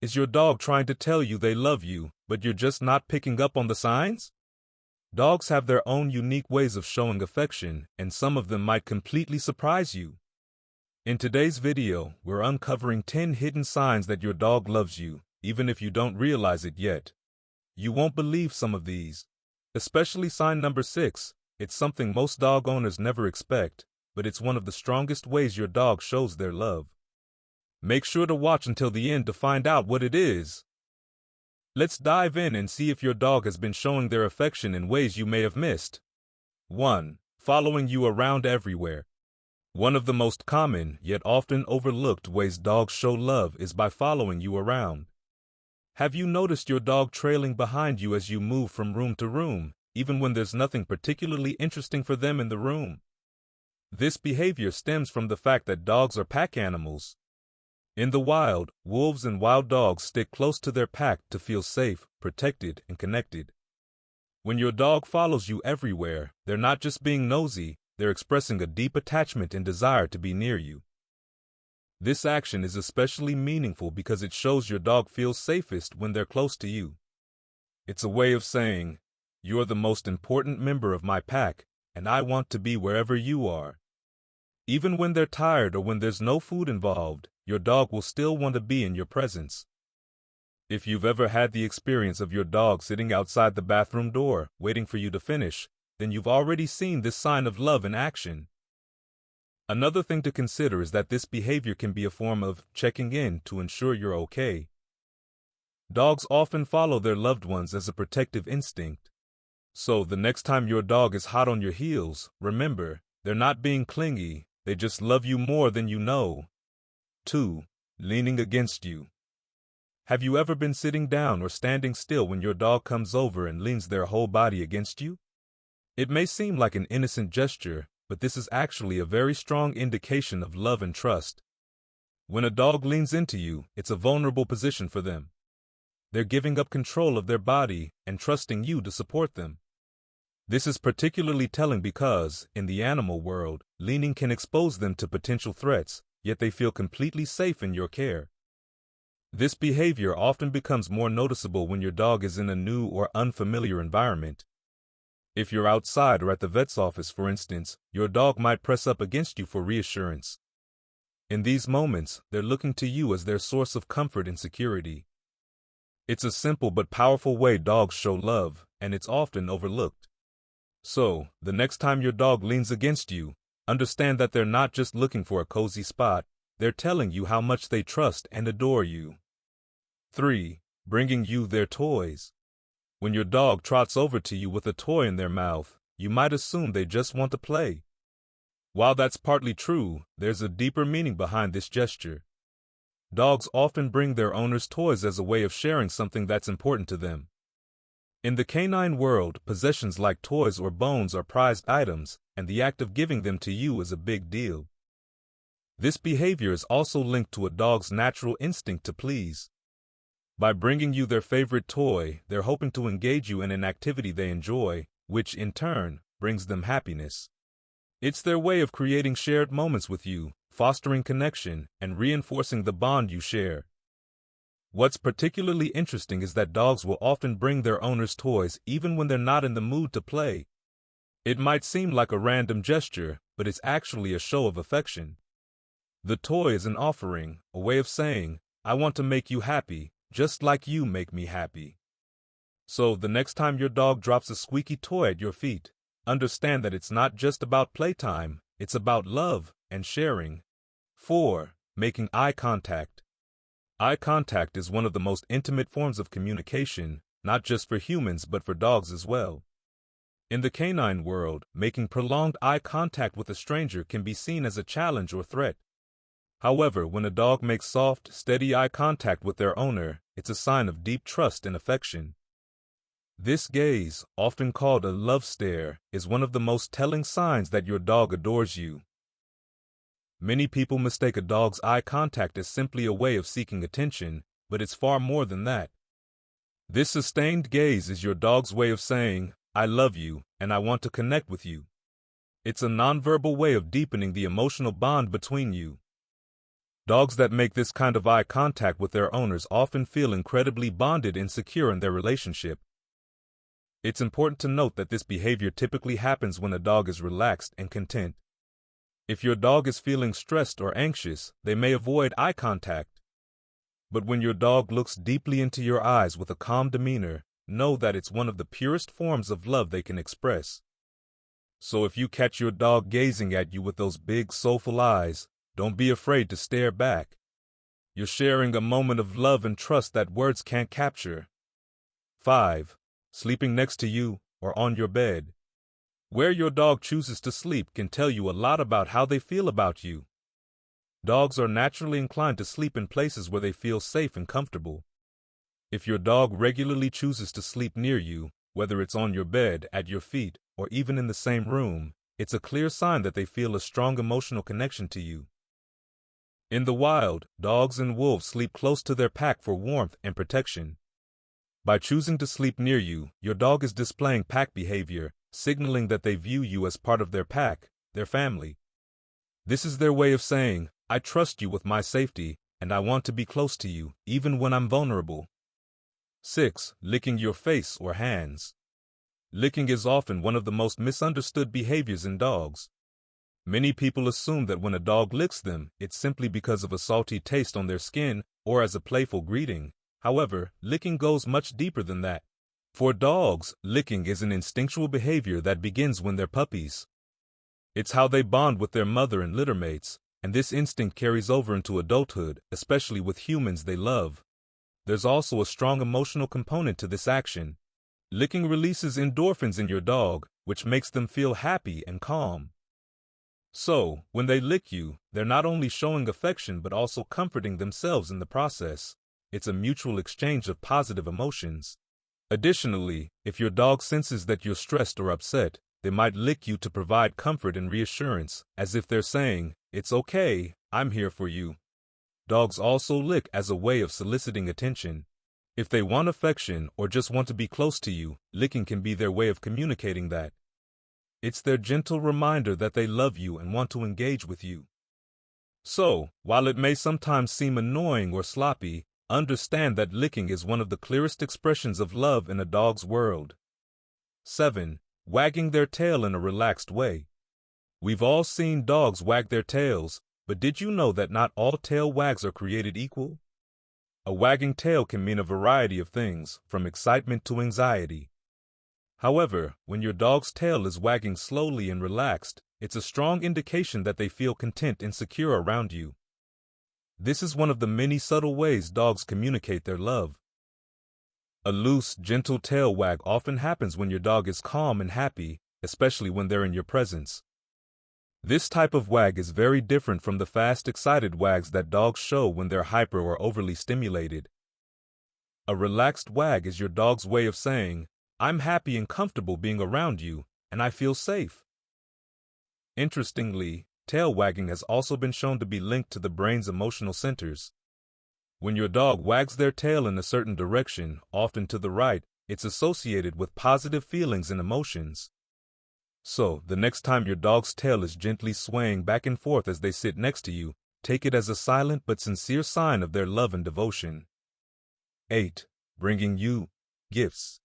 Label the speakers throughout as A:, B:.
A: Is your dog trying to tell you they love you, but you're just not picking up on the signs? Dogs have their own unique ways of showing affection, and some of them might completely surprise you. In today's video, we're uncovering 10 hidden signs that your dog loves you, even if you don't realize it yet. You won't believe some of these. Especially sign number 6. It's something most dog owners never expect, but it's one of the strongest ways your dog shows their love. Make sure to watch until the end to find out what it is. Let's dive in and see if your dog has been showing their affection in ways you may have missed. 1. Following you around everywhere. One of the most common, yet often overlooked ways dogs show love is by following you around. Have you noticed your dog trailing behind you as you move from room to room, even when there's nothing particularly interesting for them in the room? This behavior stems from the fact that dogs are pack animals. In the wild, wolves and wild dogs stick close to their pack to feel safe, protected, and connected. When your dog follows you everywhere, they're not just being nosy, they're expressing a deep attachment and desire to be near you. This action is especially meaningful because it shows your dog feels safest when they're close to you. It's a way of saying, "You're the most important member of my pack, and I want to be wherever you are." Even when they're tired or when there's no food involved, your dog will still want to be in your presence. If you've ever had the experience of your dog sitting outside the bathroom door, waiting for you to finish, then you've already seen this sign of love in action. Another thing to consider is that this behavior can be a form of checking in to ensure you're okay. Dogs often follow their loved ones as a protective instinct. So the next time your dog is hot on your heels, remember, they're not being clingy, they just love you more than you know. 2. Leaning against you. Have you ever been sitting down or standing still when your dog comes over and leans their whole body against you? It may seem like an innocent gesture, but this is actually a very strong indication of love and trust. When a dog leans into you, it's a vulnerable position for them. They're giving up control of their body and trusting you to support them. This is particularly telling because, in the animal world, leaning can expose them to potential threats, yet they feel completely safe in your care. This behavior often becomes more noticeable when your dog is in a new or unfamiliar environment. If you're outside or at the vet's office, for instance, your dog might press up against you for reassurance. In these moments, they're looking to you as their source of comfort and security. It's a simple but powerful way dogs show love, and it's often overlooked. So, the next time your dog leans against you, understand that they're not just looking for a cozy spot, they're telling you how much they trust and adore you. 3. Bringing you their toys. When your dog trots over to you with a toy in their mouth, you might assume they just want to play. While that's partly true, there's a deeper meaning behind this gesture. Dogs often bring their owners toys as a way of sharing something that's important to them. In the canine world, possessions like toys or bones are prized items, and the act of giving them to you is a big deal. This behavior is also linked to a dog's natural instinct to please. By bringing you their favorite toy, they're hoping to engage you in an activity they enjoy, which, in turn, brings them happiness. It's their way of creating shared moments with you, fostering connection, and reinforcing the bond you share. What's particularly interesting is that dogs will often bring their owners toys even when they're not in the mood to play. It might seem like a random gesture, but it's actually a show of affection. The toy is an offering, a way of saying, "I want to make you happy, just like you make me happy." So the next time your dog drops a squeaky toy at your feet, understand that it's not just about playtime, it's about love and sharing. 4. Making eye contact. Eye contact is one of the most intimate forms of communication, not just for humans but for dogs as well. In the canine world, making prolonged eye contact with a stranger can be seen as a challenge or threat. However, when a dog makes soft, steady eye contact with their owner, it's a sign of deep trust and affection. This gaze, often called a love stare, is one of the most telling signs that your dog adores you. Many people mistake a dog's eye contact as simply a way of seeking attention, but it's far more than that. This sustained gaze is your dog's way of saying, "I love you, and I want to connect with you." It's a nonverbal way of deepening the emotional bond between you. Dogs that make this kind of eye contact with their owners often feel incredibly bonded and secure in their relationship. It's important to note that this behavior typically happens when a dog is relaxed and content. If your dog is feeling stressed or anxious, they may avoid eye contact. But when your dog looks deeply into your eyes with a calm demeanor, know that it's one of the purest forms of love they can express. So if you catch your dog gazing at you with those big, soulful eyes, don't be afraid to stare back. You're sharing a moment of love and trust that words can't capture. 5. Sleeping next to you or on your bed. Where your dog chooses to sleep can tell you a lot about how they feel about you. Dogs are naturally inclined to sleep in places where they feel safe and comfortable. If your dog regularly chooses to sleep near you, whether it's on your bed, at your feet, or even in the same room, it's a clear sign that they feel a strong emotional connection to you. In the wild, dogs and wolves sleep close to their pack for warmth and protection. By choosing to sleep near you, your dog is displaying pack behavior, signaling that they view you as part of their pack, their family. This is their way of saying, I trust you with my safety, and I want to be close to you, even when I'm vulnerable. 6. Licking your face or hands. Licking is often one of the most misunderstood behaviors in dogs. Many people assume that when a dog licks them, it's simply because of a salty taste on their skin or as a playful greeting. However, licking goes much deeper than that. For dogs, licking is an instinctual behavior that begins when they're puppies. It's how they bond with their mother and littermates, and this instinct carries over into adulthood, especially with humans they love. There's also a strong emotional component to this action. Licking releases endorphins in your dog, which makes them feel happy and calm. So, when they lick you, they're not only showing affection but also comforting themselves in the process. It's a mutual exchange of positive emotions. Additionally, if your dog senses that you're stressed or upset, they might lick you to provide comfort and reassurance, as if they're saying, "It's okay, I'm here for you." Dogs also lick as a way of soliciting attention. If they want affection or just want to be close to you, licking can be their way of communicating that. It's their gentle reminder that they love you and want to engage with you. So, while it may sometimes seem annoying or sloppy, understand that licking is one of the clearest expressions of love in a dog's world. 7. Wagging their tail in a relaxed way. We've all seen dogs wag their tails, but did you know that not all tail wags are created equal? A wagging tail can mean a variety of things, from excitement to anxiety. However, when your dog's tail is wagging slowly and relaxed, it's a strong indication that they feel content and secure around you. This is one of the many subtle ways dogs communicate their love. A loose, gentle tail wag often happens when your dog is calm and happy, especially when they're in your presence. This type of wag is very different from the fast, excited wags that dogs show when they're hyper or overly stimulated. A relaxed wag is your dog's way of saying, "I'm happy and comfortable being around you, and I feel safe." Interestingly, tail wagging has also been shown to be linked to the brain's emotional centers. When your dog wags their tail in a certain direction, often to the right, it's associated with positive feelings and emotions. So, the next time your dog's tail is gently swaying back and forth as they sit next to you, take it as a silent but sincere sign of their love and devotion. 8. Bringing you gifts.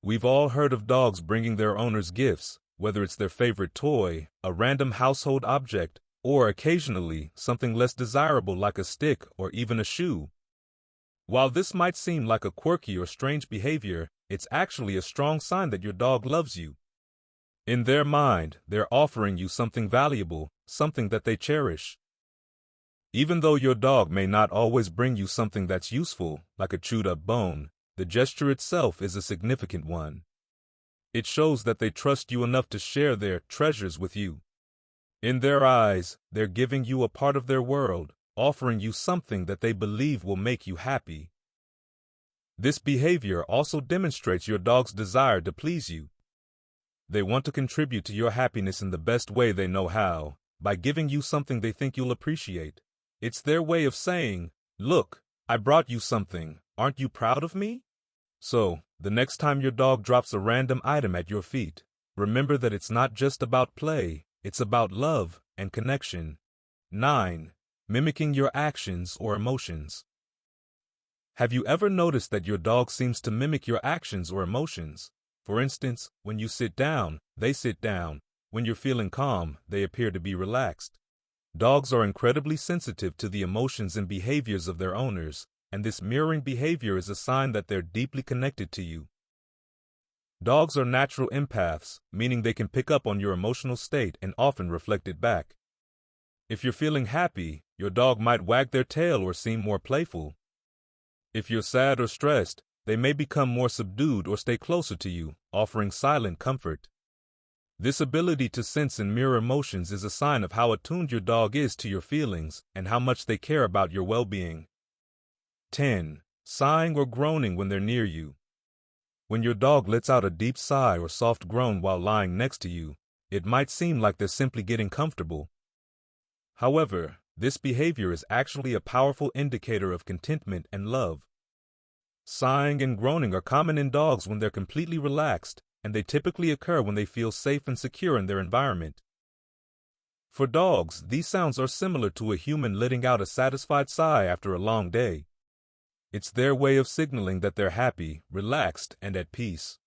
A: We've all heard of dogs bringing their owners gifts, whether it's their favorite toy, a random household object, or occasionally something less desirable like a stick or even a shoe. While this might seem like a quirky or strange behavior, it's actually a strong sign that your dog loves you. In their mind, they're offering you something valuable, something that they cherish. Even though your dog may not always bring you something that's useful, like a chewed-up bone, the gesture itself is a significant one. It shows that they trust you enough to share their treasures with you. In their eyes, they're giving you a part of their world, offering you something that they believe will make you happy. This behavior also demonstrates your dog's desire to please you. They want to contribute to your happiness in the best way they know how, by giving you something they think you'll appreciate. It's their way of saying, "Look, I brought you something. Aren't you proud of me?" So, the next time your dog drops a random item at your feet, remember that it's not just about play, it's about love and connection. 9. Mimicking your actions or emotions. Have you ever noticed that your dog seems to mimic your actions or emotions? For instance, when you sit down, they sit down. When you're feeling calm, they appear to be relaxed. Dogs are incredibly sensitive to the emotions and behaviors of their owners, and this mirroring behavior is a sign that they're deeply connected to you. Dogs are natural empaths, meaning they can pick up on your emotional state and often reflect it back. If you're feeling happy, your dog might wag their tail or seem more playful. If you're sad or stressed, they may become more subdued or stay closer to you, offering silent comfort. This ability to sense and mirror emotions is a sign of how attuned your dog is to your feelings and how much they care about your well-being. 10. Sighing or groaning when they're near you. When your dog lets out a deep sigh or soft groan while lying next to you, it might seem like they're simply getting comfortable. However, this behavior is actually a powerful indicator of contentment and love. Sighing and groaning are common in dogs when they're completely relaxed, and they typically occur when they feel safe and secure in their environment. For dogs, these sounds are similar to a human letting out a satisfied sigh after a long day. It's their way of signaling that they're happy, relaxed, and at peace.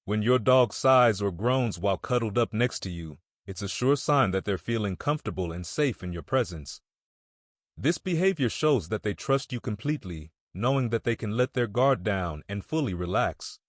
A: When your dog sighs or groans while cuddled up next to you, it's a sure sign that they're feeling comfortable and safe in your presence. This behavior shows that they trust you completely, knowing that they can let their guard down and fully relax.